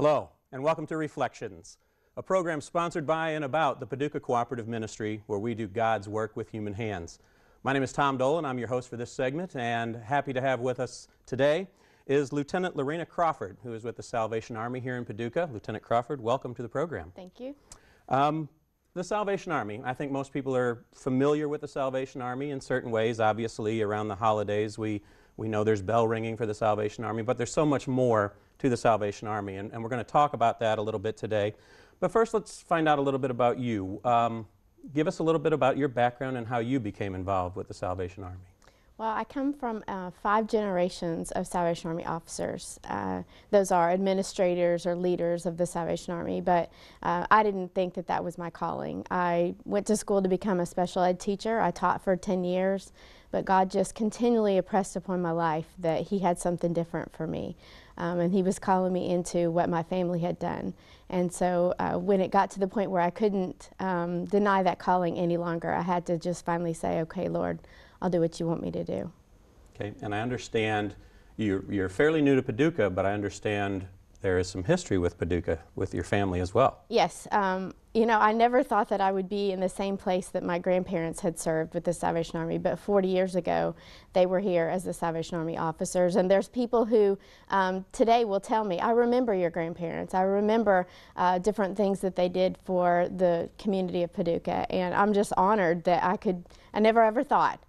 Hello, and welcome to Reflections, a program sponsored by and about the Paducah Cooperative Ministry, where we do God's work with human hands. My name is Tom Dolan. I'm your host for this segment, and happy to have with us today is Lieutenant Lorraina Crawford, who is with the Salvation Army here in Paducah. Lieutenant Crawford, welcome to the program. Thank you. The Salvation Army, I think most people are familiar with the Salvation Army in certain ways. Obviously, around the holidays, we know there's bell ringing for the Salvation Army, but there's so much more to the Salvation Army, and we're going to talk about that a little bit today. But first, let's find out a little bit about you. Give us a little bit about your background and how you became involved with the Salvation Army. Well, I come from 5 generations of Salvation Army officers. Those are administrators or leaders of the Salvation Army, but I didn't think that that was my calling. I went to school to become a special ed teacher. I taught for 10 years, but God just continually impressed upon my life that He had something different for me. And He was calling me into what my family had done. And so when it got to the point where I couldn't deny that calling any longer, I had to just finally say, okay, Lord, I'll do what you want me to do. Okay, and I understand you're fairly new to Paducah, but I understand there is some history with Paducah, with your family as well. Yes, you know, I never thought that I would be in the same place that my grandparents had served with the Salvation Army, but 40 years ago, they were here as the Salvation Army officers. And there's people who today will tell me, I remember your grandparents. I remember different things that they did for the community of Paducah. And I'm just honored that I never ever thought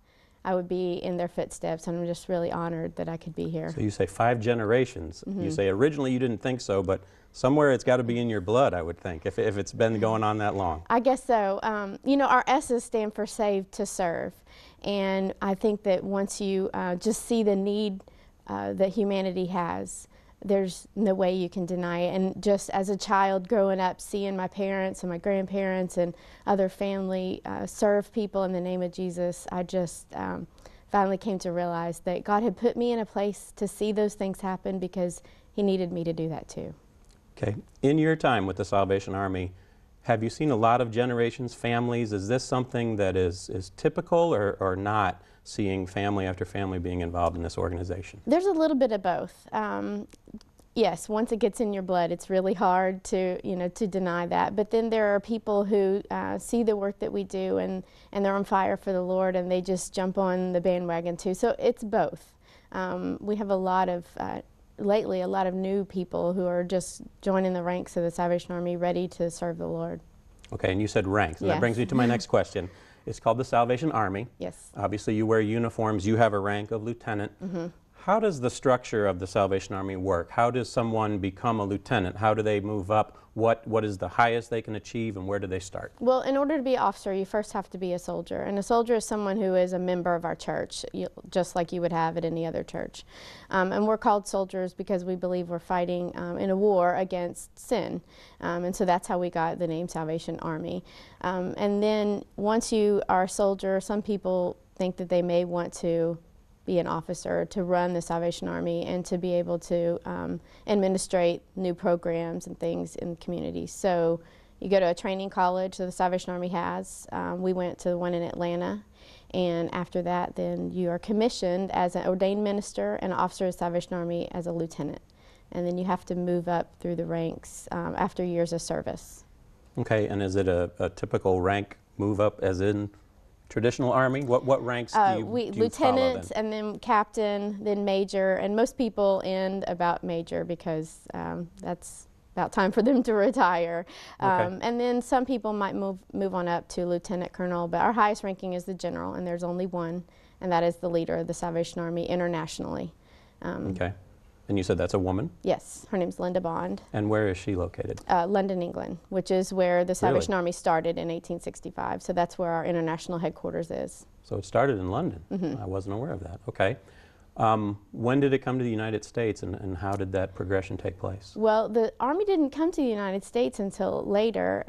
I would be in their footsteps, and I'm just really honored that I could be here. So you say 5 generations. Mm-hmm. You say originally you didn't think so, but somewhere it's got to be in your blood, I would think, if it's been going on that long. I guess so. You know, our S's stand for Saved to Serve, and I think that once you just see the need that humanity has, there's no way you can deny it. And just as a child growing up, seeing my parents and my grandparents and other family serve people in the name of Jesus, I just finally came to realize that God had put me in a place to see those things happen because He needed me to do that too. Okay. In your time with the Salvation Army, have you seen a lot of generations, families? Is this something that is typical or not, seeing family after family being involved in this organization? There's a little bit of both. Yes, once it gets in your blood, it's really hard to deny that. But then there are people who see the work that we do and they're on fire for the Lord, and they just jump on the bandwagon too. So it's both. We have lately a lot of new people who are just joining the ranks of the Salvation Army, ready to serve the Lord. Okay, and you said ranks, and Yes. that brings me to my next question. It's called the Salvation Army. Yes. Obviously, you wear uniforms. You have a rank of lieutenant. Mm-hmm. How does the structure of the Salvation Army work? How does someone become a lieutenant? How do they move up? What is the highest they can achieve, and where do they start? Well, in order to be an officer, you first have to be a soldier. And a soldier is someone who is a member of our church, just like you would have at any other church. And we're called soldiers because we believe we're fighting in a war against sin. And so that's how we got the name Salvation Army. And then once you are a soldier, some people think that they may want to be an officer, to run the Salvation Army, and to be able to administrate new programs and things in the community. So you go to a training college that the Salvation Army has. We went to the one in Atlanta, and after that then you are commissioned as an ordained minister and an officer of the Salvation Army as a lieutenant. And then you have to move up through the ranks after years of service. Okay, and is it a typical rank move up as in traditional Army? What ranks do you lieutenant, follow, and then captain, then major, and most people end about major because that's about time for them to retire. Okay. And then some people might move on up to lieutenant colonel, but our highest ranking is the general, and there's only one, and that is the leader of the Salvation Army internationally. Okay. And you said that's a woman? Yes, her name's Linda Bond. And where is she located? London, England, which is where the Salvation Really? Army started in 1865. So that's where our international headquarters is. So it started in London. Mm-hmm. I wasn't aware of that. Okay. When did it come to the United States, and how did that progression take place? Well, the Army didn't come to the United States until later.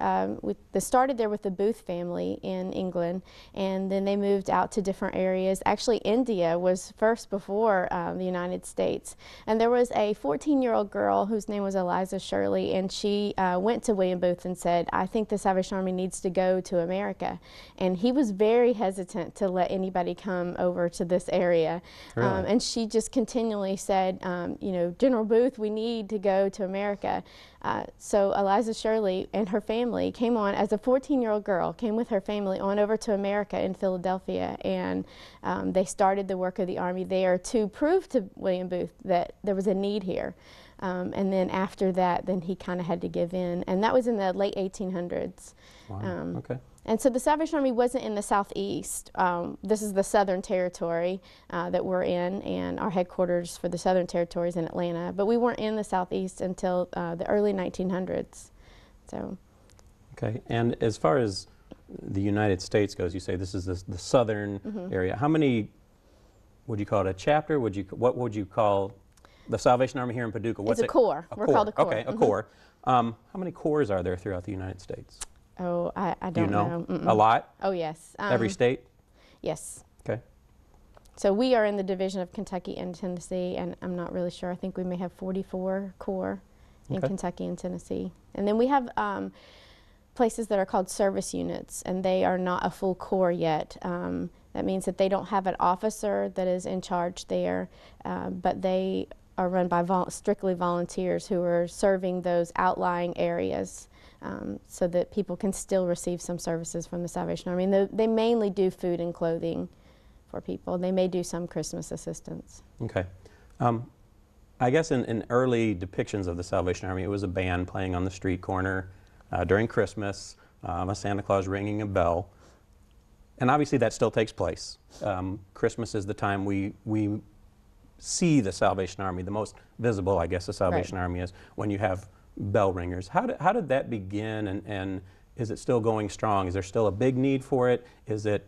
They started there with the Booth family in England, and then they moved out to different areas. Actually, India was first before the United States. And there was a 14-year-old girl whose name was Eliza Shirley, and she went to William Booth and said, I think the Salvation Army needs to go to America. And he was very hesitant to let anybody come over to this area. Really? And she just continually said, you know, General Booth, we need to go to America. So Eliza Shirley and her family came on, as a 14-year-old girl, came with her family on over to America in Philadelphia, and they started the work of the Army there to prove to William Booth that there was a need here. And then after that, then he kind of had to give in, and that was in the late 1800s. Wow. Okay. And so the Salvation Army wasn't in the Southeast. This is the Southern Territory that we're in, and our headquarters for the Southern Territory is in Atlanta. But we weren't in the Southeast until the early 1900s. So. Okay. And as far as the United States goes, you say this is the southern area. How many would you call it? A chapter? What would you call the Salvation Army here in Paducah? It's a corps. We're called a corps. Okay, a corps. How many corps are there throughout the United States? Oh, I don't Do you know? know. A lot? Oh, yes. Every state? Yes. Okay. So we are in the division of Kentucky and Tennessee, and I'm not really sure. I think we may have 44 corps in Kentucky and Tennessee. And then we have places that are called service units, and they are not a full corps yet. That means that they don't have an officer that is in charge there, but they are run by strictly volunteers who are serving those outlying areas. So that people can still receive some services from the Salvation Army. And they mainly do food and clothing for people. They may do some Christmas assistance. Okay. I guess in early depictions of the Salvation Army, it was a band playing on the street corner during Christmas, a Santa Claus ringing a bell. And obviously that still takes place. Christmas is the time we see the Salvation Army. The most visible, I guess, the Salvation Army is when you have bell ringers. How did that begin, and is it still going strong? Is there still a big need for it? Is it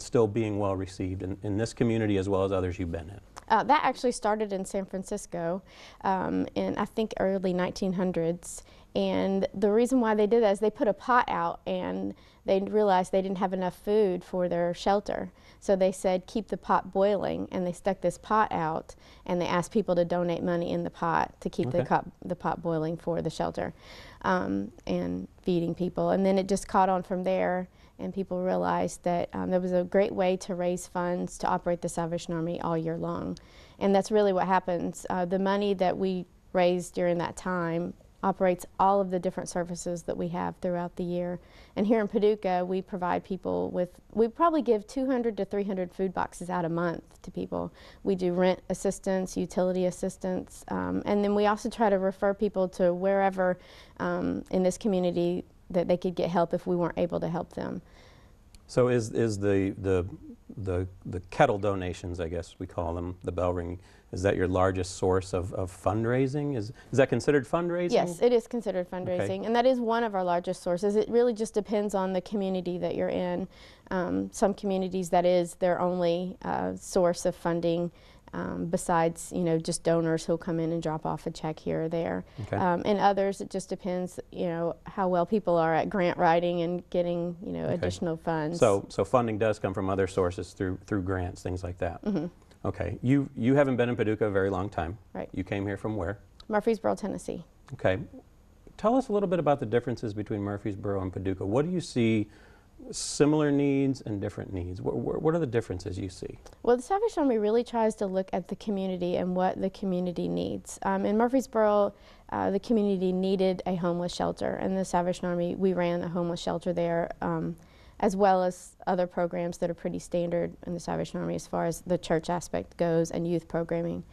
still being well received in this community as well as others you've been in? That actually started in San Francisco in, I think, early 1900s. And the reason why they did that is they put a pot out, and they realized they didn't have enough food for their shelter. So they said, keep the pot boiling, and they stuck this pot out, and they asked people to donate money in the pot to keep the pot boiling for the shelter and feeding people. And then it just caught on from there, and people realized that there was a great way to raise funds to operate the Salvation Army all year long. And that's really what happens. The money that we raised during that time operates all of the different services that we have throughout the year. And here in Paducah, we provide people with, we probably give 200 to 300 food boxes out a month to people. We do rent assistance, utility assistance, and then we also try to refer people to wherever in this community that they could get help if we weren't able to help them. So is the kettle donations, I guess we call them, the bell ringing, is that your largest source of fundraising? Is that considered fundraising? Yes, it is considered fundraising, and that is one of our largest sources. It really just depends on the community that you're in. Some communities, that is their only source of funding, besides, you know, just donors who'll come in and drop off a check here or there. And others, it just depends, you know, how well people are at grant writing and getting, you know, additional funds. So funding does come from other sources through grants, things like that. Okay. You haven't been in Paducah a very long time. Right. You came here from where? Murfreesboro, Tennessee. Okay. Tell us a little bit about the differences between Murfreesboro and Paducah. What do you see similar needs and different needs? What are the differences you see? Well, the Salvation Army really tries to look at the community and what the community needs. In Murfreesboro, the community needed a homeless shelter, and the Salvation Army, we ran a homeless shelter there, as well as other programs that are pretty standard in the Salvation Army as far as the church aspect goes and youth programming.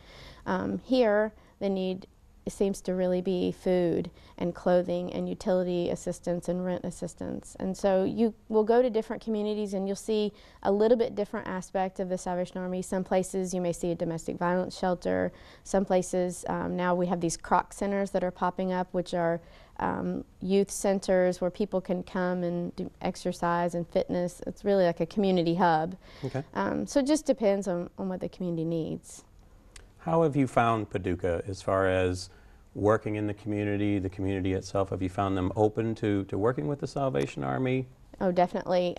Here, the need seems to really be food and clothing and utility assistance and rent assistance. And so you will go to different communities and you'll see a little bit different aspect of the Salvation Army. Some places you may see a domestic violence shelter. Some places now we have these Croc centers that are popping up, which are youth centers where people can come and do exercise and fitness. It's really like a community hub. So it just depends on what the community needs. How have you found Paducah as far as working in the community itself? Have you found them open to working with the Salvation Army? Oh, definitely.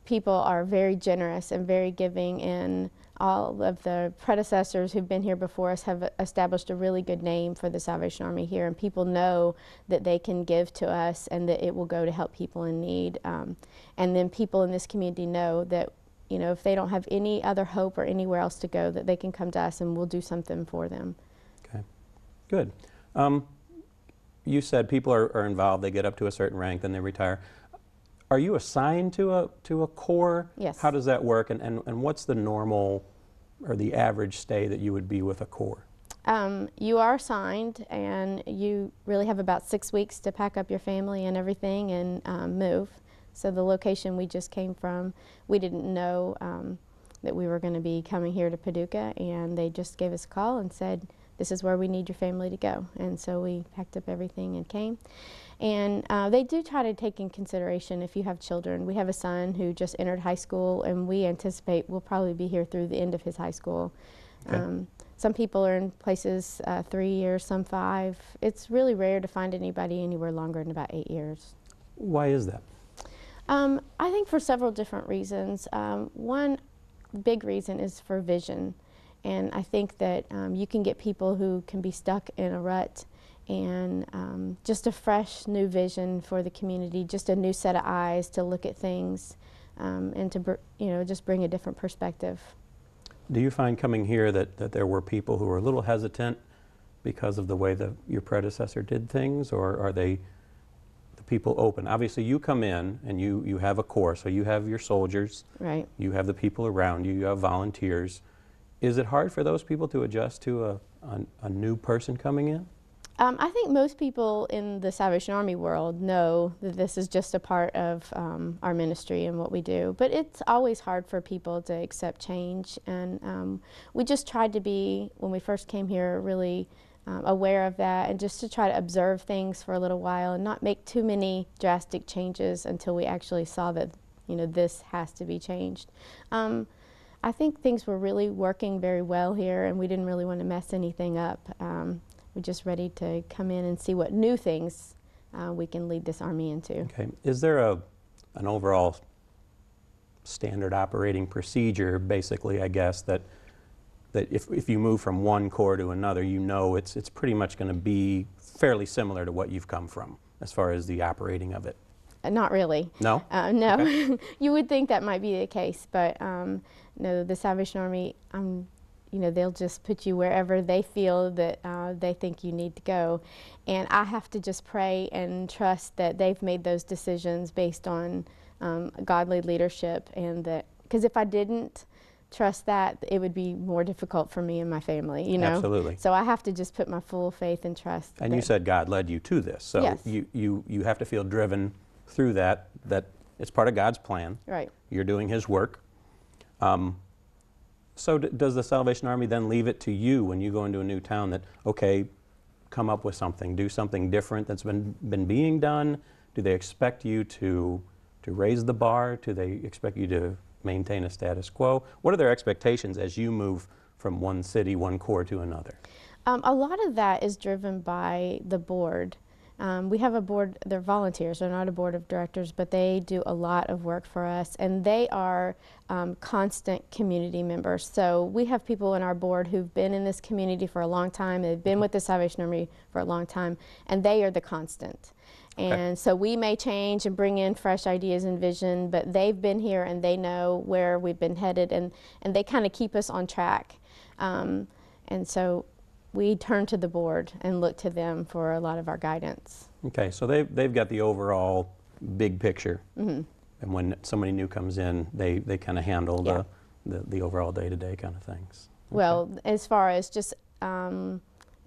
People are very generous and very giving, and all of the predecessors who've been here before us have established a really good name for the Salvation Army here, and people know that they can give to us and that it will go to help people in need. And then people in this community know that, you know, if they don't have any other hope or anywhere else to go, that they can come to us and we'll do something for them. Okay, good. You said people are involved, they get up to a certain rank, then they retire. Are you assigned to a corps? Yes. How does that work, and what's the normal or the average stay that you would be with a corps? You are assigned, and you really have about 6 weeks to pack up your family and everything and move. So the location we just came from, we didn't know that we were going to be coming here to Paducah, and they just gave us a call and said, this is where we need your family to go. And so we packed up everything and came. And they do try to take in consideration if you have children. We have a son who just entered high school, and we anticipate we'll probably be here through the end of his high school. Okay. Some people are in places 3 years, some 5. It's really rare to find anybody anywhere longer than about 8 years. Why is that? I think for several different reasons. One big reason is for vision. And I think that you can get people who can be stuck in a rut, and just a fresh new vision for the community, just a new set of eyes to look at things, and to just bring a different perspective. Do you find coming here that there were people who were a little hesitant because of the way your predecessor did things, or are the people open? Obviously you come in and you have a corps, so you have your soldiers, right? You have the people around you, you have volunteers. Is it hard for those people to adjust to a new person coming in? I think most people in the Salvation Army world know that this is just a part of our ministry and what we do. But it's always hard for people to accept change. And we just tried to be, when we first came here, really aware of that, and just to try to observe things for a little while and not make too many drastic changes until we actually saw that, this has to be changed. I think things were really working very well here, and we didn't really want to mess anything up. We're just ready to come in and see what new things we can lead this Army into. Okay. Is there an overall standard operating procedure, basically, I guess, that if you move from one corps to another, it's pretty much going to be fairly similar to what you've come from as far as the operating of it? Not really. No? No. Okay. You would think that might be the case, but no, the Salvation Army, they'll just put you wherever they feel that they think you need to go. And I have to just pray and trust that they've made those decisions based on godly leadership, and that, because if I didn't trust that, it would be more difficult for me and my family, Absolutely. So I have to just put my full faith and trust. And you said God led you to this, so yes. you have to feel driven through that it's part of God's plan. Right. You're doing His work. So does the Salvation Army then leave it to you when you go into a new town that, okay, come up with something, do something different that's been being done? Do they expect you to raise the bar? Do they expect you to maintain a status quo? What are their expectations as you move from one city, one corps to another? A lot of that is driven by the board. We have a board, they're volunteers, they're not a board of directors, but they do a lot of work for us, and they are constant community members. So we have people in our board who've been in this community for a long time, they've been with the Salvation Army for a long time, and they are the constant. Okay. And so we may change and bring in fresh ideas and vision, but they've been here and they know where we've been headed, and they kind of keep us on track. And so we turn to the board and look to them for a lot of our guidance. Okay, so they've got the overall big picture. Mm-hmm. And when somebody new comes in, they kind of handle the overall day-to-day kind of things. Okay. Well, as far as just kind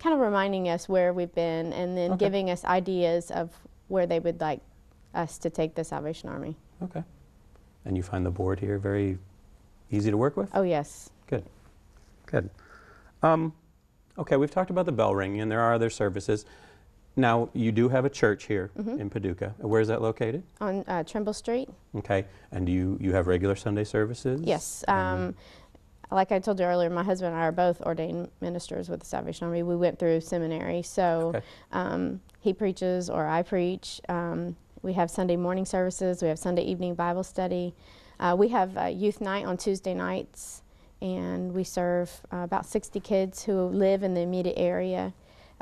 of reminding us where we've been, and then giving us ideas of where they would like us to take the Salvation Army. Okay. And you find the board here very easy to work with? Oh, yes. Good. Good. Okay, we've talked about the bell ringing, and there are other services. Now, you do have a church here in Paducah. Where is that located? On Trimble Street. Okay, and you have regular Sunday services? Yes. Like I told you earlier, my husband and I are both ordained ministers with the Salvation Army. We went through seminary, so he preaches or I preach. We have Sunday morning services. We have Sunday evening Bible study. We have youth night on Tuesday nights, and we serve about 60 kids who live in the immediate area.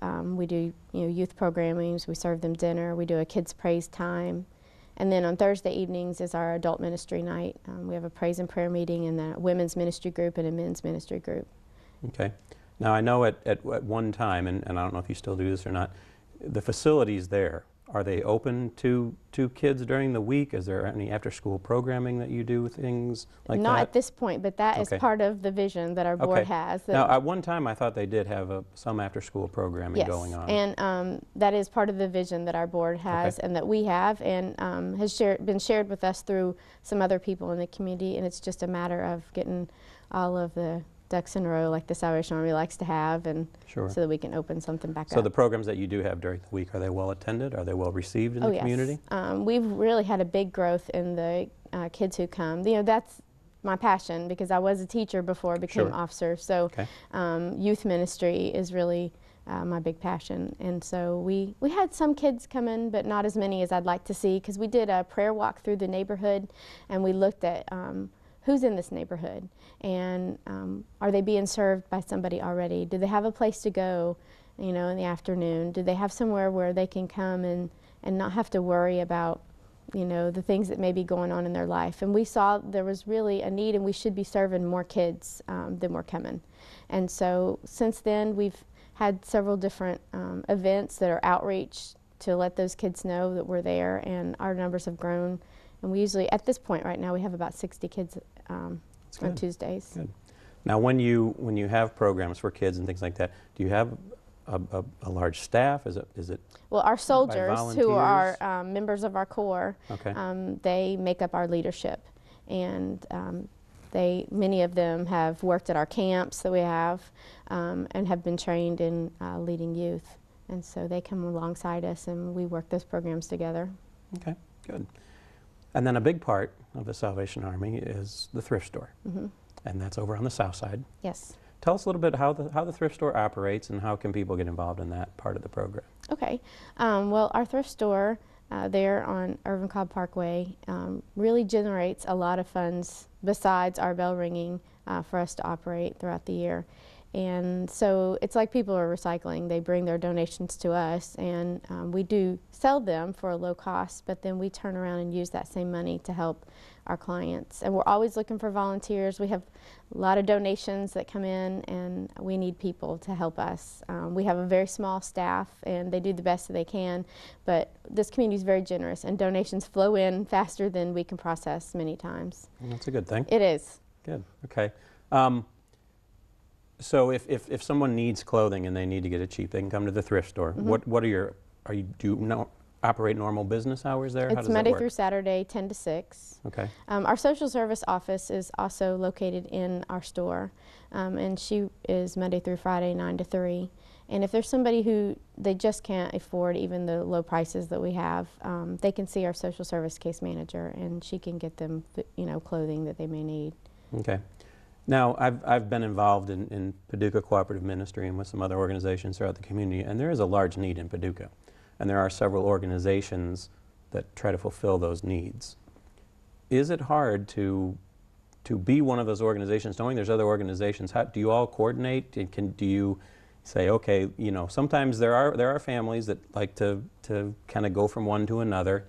We do youth programming. We serve them dinner. We do a kids praise time, And then on Thursday evenings is our adult ministry night. We have a praise and prayer meeting and a women's ministry group and a men's ministry group. Okay. Now I know at one time, and I don't know if you still do this or not, the facilities there, are they open to kids during the week? Is there any after-school programming that you do, things like that? Not at this point, but that is part of the vision that our board has. Now, at one time, I thought they did have some after-school programming going on. And that is part of the vision that our board has and that we have, and has been shared with us through some other people in the community, and it's just a matter of getting all of the ducks in a row like the Salvation Army likes to have, and so that we can open something back up. So the programs that you do have during the week, are they well attended? Are they well received in the community? Yes. We've really had a big growth in the kids who come. You know, that's my passion because I was a teacher before I became officer. So youth ministry is really my big passion. And so we had some kids come in, but not as many as I'd like to see, because we did a prayer walk through the neighborhood and we looked at who's in this neighborhood, and are they being served by somebody already? Do they have a place to go, you know, in the afternoon? Do they have somewhere where they can come and not have to worry about, you know, the things that may be going on in their life? And we saw there was really a need, and we should be serving more kids than were coming. And so since then, we've had several different events that are outreach to let those kids know that we're there, and our numbers have grown. And we usually, at this point right now, we have about 60 kids on Tuesdays. Good. Now, when you have programs for kids and things like that, do you have a large staff? Is it well, our soldiers, who are members of our corps, they make up our leadership, and many of them have worked at our camps that we have, and have been trained in leading youth, and so they come alongside us, and we work those programs together. Okay, good. And then a big part of the Salvation Army is the thrift store, and that's over on the south side. Yes. Tell us a little bit how the thrift store operates and how can people get involved in that part of the program. Okay. Well, our thrift store there on Irvin Cobb Parkway really generates a lot of funds besides our bell ringing for us to operate throughout the year. And so it's like people are recycling. They bring their donations to us, and we do sell them for a low cost, but then we turn around and use that same money to help our clients. And we're always looking for volunteers. We have a lot of donations that come in, and we need people to help us. We have a very small staff, and they do the best that they can, but this community is very generous, and donations flow in faster than we can process many times. Well, that's a good thing. It is. Good. Okay. So if someone needs clothing and they need to get it cheap, they can come to the thrift store. What are do you operate normal business hours there? It's Monday through Saturday, 10 to 6. Okay. Our social service office is also located in our store, and she is Monday through Friday, 9 to 3. And if there's somebody who they just can't afford even the low prices that we have, they can see our social service case manager, and she can get them, you know, clothing that they may need. Okay. Now, I've been involved in Paducah Cooperative Ministry and with some other organizations throughout the community, and there is a large need in Paducah. And there are several organizations that try to fulfill those needs. Is it hard to be one of those organizations, knowing there's other organizations? How do you all coordinate? And do you say, okay, you know, sometimes there are families that like to kind of go from one to another.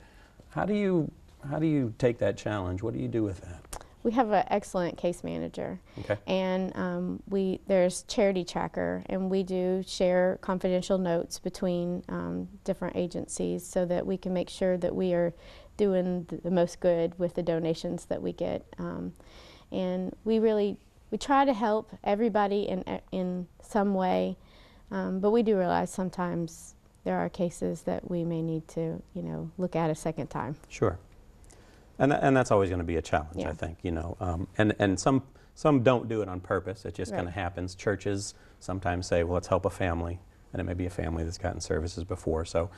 How do you take that challenge? What do you do with that? We have an excellent case manager, and there's Charity Tracker, and we do share confidential notes between different agencies so that we can make sure that we are doing the most good with the donations that we get. And we try to help everybody in some way, but we do realize sometimes there are cases that we may need to, you know, look at a second time. Sure. And that's always going to be a challenge, I think, you know. And some don't do it on purpose. It just kind of happens. Churches sometimes say, well, let's help a family, and it may be a family that's gotten services before. So,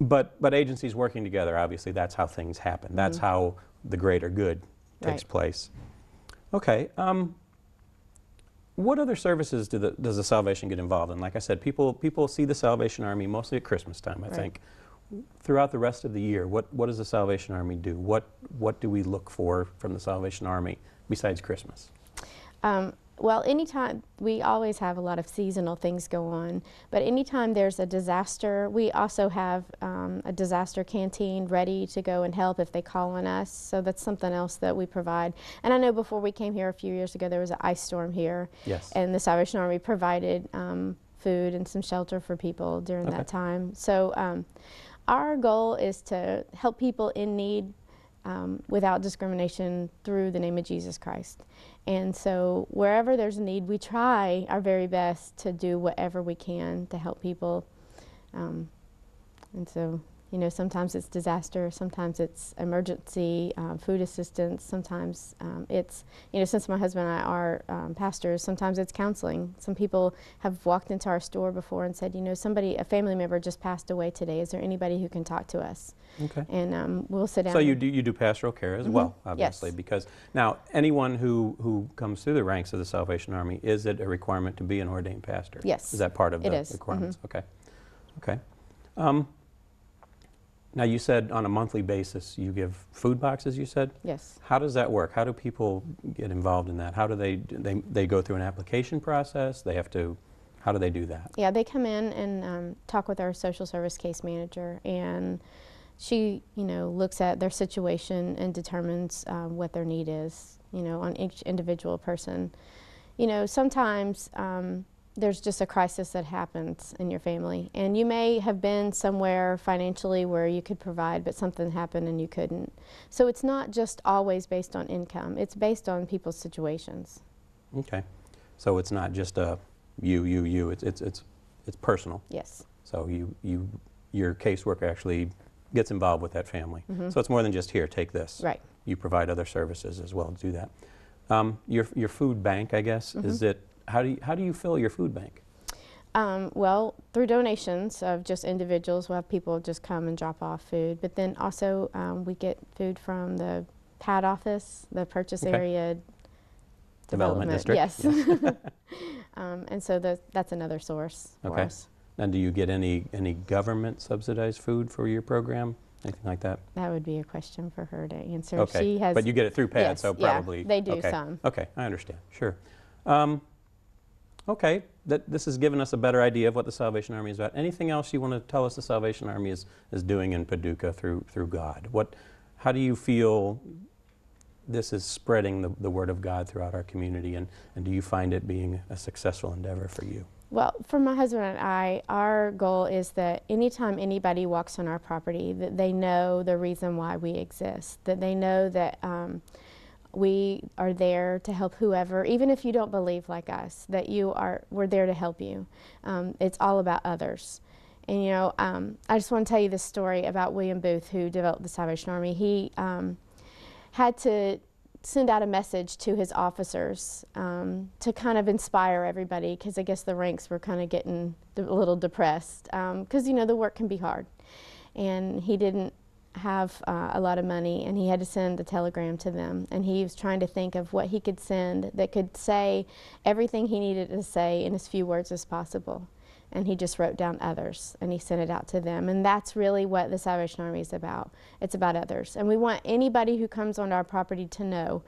but agencies working together, obviously, that's how things happen. That's how the greater good takes place. Okay. What other services does the Salvation get involved in? Like I said, people see the Salvation Army mostly at Christmas time, I think. Throughout the rest of the year, what does the Salvation Army do? What do we look for from the Salvation Army besides Christmas? Well, anytime, we always have a lot of seasonal things go on, but anytime there's a disaster, we also have a disaster canteen ready to go and help if they call on us. So that's something else that we provide. And I know before we came here a few years ago, there was an ice storm here. Yes. And the Salvation Army provided food and some shelter for people during that time. So our goal is to help people in need without discrimination through the name of Jesus Christ. And so wherever there's a need, we try our very best to do whatever we can to help people. And so, you know, sometimes it's disaster, sometimes it's emergency food assistance, sometimes it's, you know, since my husband and I are pastors, sometimes it's counseling. Some people have walked into our store before and said, you know, a family member just passed away today. Is there anybody who can talk to us? Okay. And we'll sit down. So you do pastoral care as well, obviously, Yes. because now anyone who comes through the ranks of the Salvation Army, is it a requirement to be an ordained pastor? Yes. Is that part of the requirements? Okay. Okay. Now you said on a monthly basis you give food boxes, you said? Yes. How does that work? How do people get involved in that? How do they go through an application process? They have to, how do they do that? Yeah, they come in and talk with our social service case manager, and she, you know, looks at their situation and determines what their need is, you know, on each individual person. You know, sometimes there's just a crisis that happens in your family, and you may have been somewhere financially where you could provide, but something happened and you couldn't. So it's not just always based on income, it's based on people's situations. Okay. So it's not just a it's personal. Yes. So your caseworker actually gets involved with that family. So it's more than just, here, take this. Right. You provide other services as well to do that. Your food bank, I guess, is it, how do you fill your food bank? Well, through donations of just individuals. We'll have people just come and drop off food, but then also we get food from the PAD office, the Purchase Area Development District. Yes. And so that's another source for us. And do you get any government subsidized food for your program? Anything like that? That would be a question for her to answer. Okay. She has, but you get it through PAD, yes, so probably. Yeah, they do some. Okay, I understand. Sure. Okay, this has given us a better idea of what the Salvation Army is about. Anything else you want to tell us the Salvation Army is doing in Paducah through God? How do you feel this is spreading the Word of God throughout our community, and do you find it being a successful endeavor for you? Well, for my husband and I, our goal is that anytime anybody walks on our property, that they know the reason why we exist, that they know that we are there to help whoever, even if you don't believe like us, that we're there to help you. It's all about others. And you know, I just want to tell you this story about William Booth, who developed the Salvation Army. He had to send out a message to his officers to kind of inspire everybody, because I guess the ranks were kind of getting a little depressed, because you know, the work can be hard. And he didn't have a lot of money, and he had to send a telegram to them, and he was trying to think of what he could send that could say everything he needed to say in as few words as possible. And he just wrote down others, and he sent it out to them. And that's really what the Salvation Army is about. It's about others. And we want anybody who comes on our property to know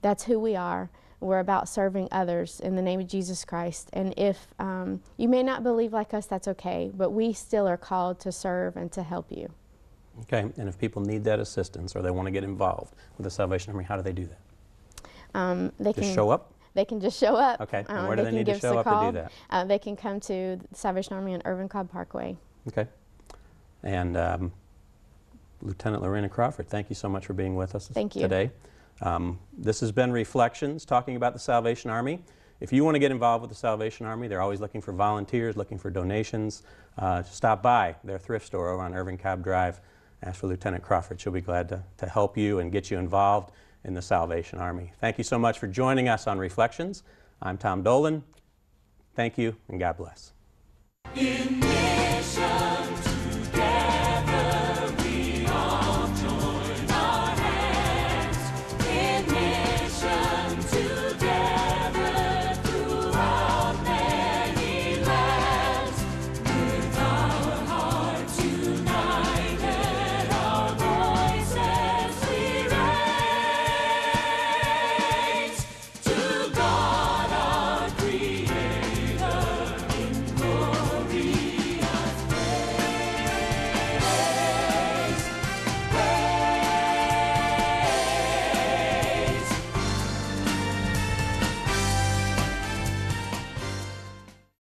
that's who we are. We're about serving others in the name of Jesus Christ. And if you may not believe like us, that's okay, but we still are called to serve and to help you. Okay, and if people need that assistance or they want to get involved with the Salvation Army, how do they do that? They just can show up? They can just show up. Okay, and where do they need to show up to do that? They can come to the Salvation Army on Irvin Cobb Parkway. Okay. And Lieutenant Lorraina Crawford, thank you so much for being with us today. This has been Reflections, talking about the Salvation Army. If you want to get involved with the Salvation Army, they're always looking for volunteers, looking for donations. Stop by their thrift store over on Irvin Cobb Drive. Ask for Lieutenant Crawford. She'll be glad to help you and get you involved in the Salvation Army. Thank you so much for joining us on Reflections. I'm Tom Dolan. Thank you, and God bless.